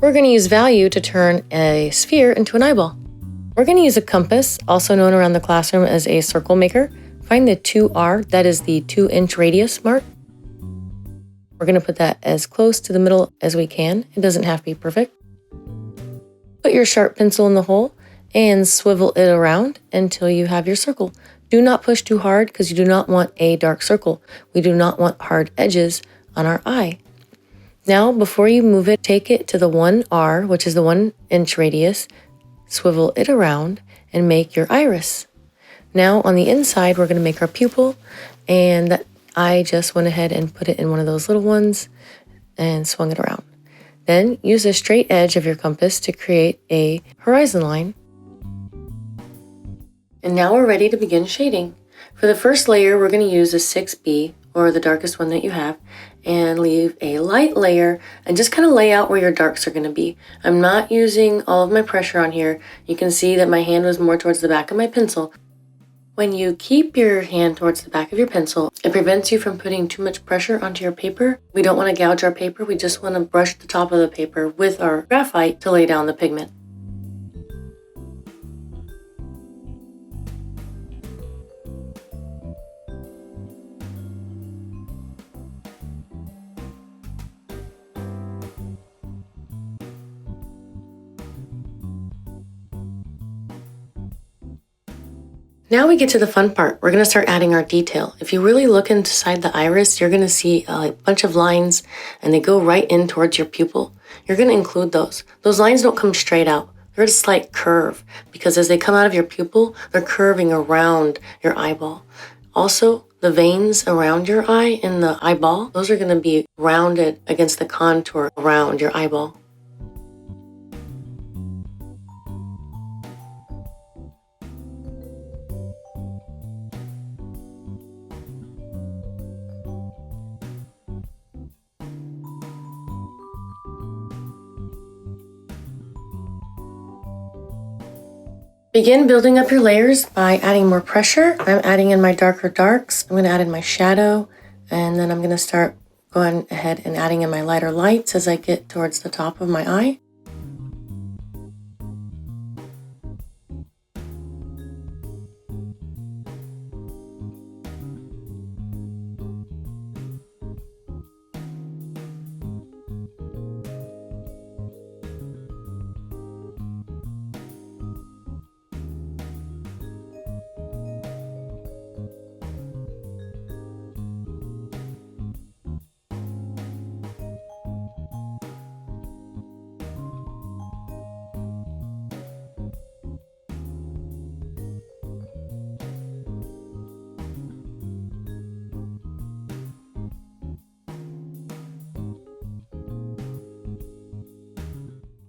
We're going to use value to turn a sphere into an eyeball. We're going to use a compass, also known around the classroom as a circle maker. Find the 2R, that is the 2-inch radius mark. We're going to put that as close to the middle as we can. It doesn't have to be perfect. Put your sharp pencil in the hole and swivel it around until you have your circle. Do not push too hard because you do not want a dark circle. We do not want hard edges on our eye. Now, before you move it, take it to the 1R, which is the 1-inch radius, swivel it around, and make your iris. Now, on the inside, we're going to make our pupil, and I just went ahead and put it in one of those little ones and swung it around. Then, use a straight edge of your compass to create a horizon line. And now we're ready to begin shading. For the first layer, we're going to use a 6B, or the darkest one that you have, and leave a light layer and just kind of lay out where your darks are going to be. I'm not using all of my pressure on here. You can see that my hand was more towards the back of my pencil. When you keep your hand towards the back of your pencil, it prevents you from putting too much pressure onto your paper. We don't want to gouge our paper. We just want to brush the top of the paper with our graphite to lay down the pigment. Now we get to the fun part. We're going to start adding our detail. If you really look inside the iris, you're going to see a bunch of lines and they go right in towards your pupil. You're going to include those. Those lines don't come straight out. They're a slight curve because as they come out of your pupil, they're curving around your eyeball. Also, the veins around your eye in the eyeball, those are going to be rounded against the contour around your eyeball. Begin building up your layers by adding more pressure. I'm adding in my darker darks. I'm going to add in my shadow, and then I'm going to start going ahead and adding in my lighter lights as I get towards the top of my eye.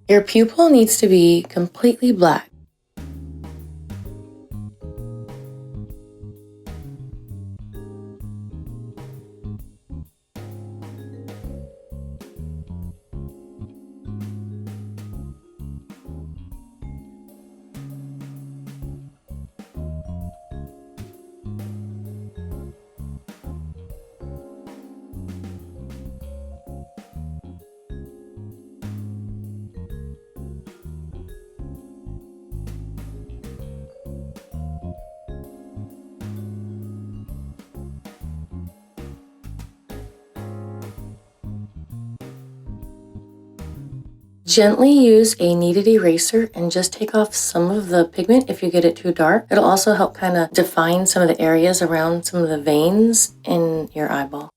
Your pupil needs to be completely black. Gently use a kneaded eraser and just take off some of the pigment if you get it too dark. It'll also help kind of define some of the areas around some of the veins in your eyeball.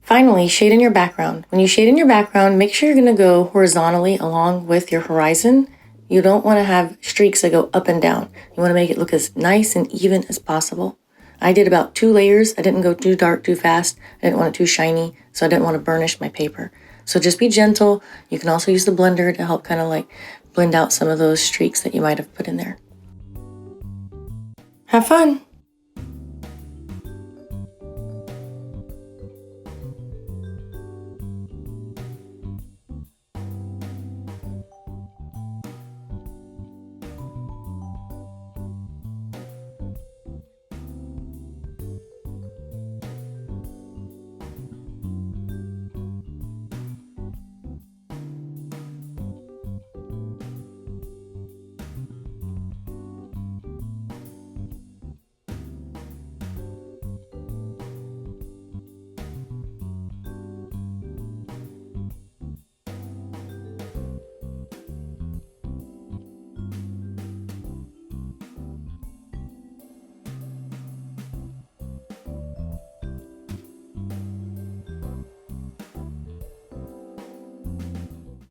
Finally, shade in your background. When you shade in your background, make sure you're going to go horizontally along with your horizon. You don't want to have streaks that go up and down. You want to make it look as nice and even as possible. I did about 2 layers. I didn't go too dark too fast. I didn't want it too shiny, so I didn't want to burnish my paper. So just be gentle. You can also use the blender to help kind of like blend out some of those streaks that you might have put in there. Have fun!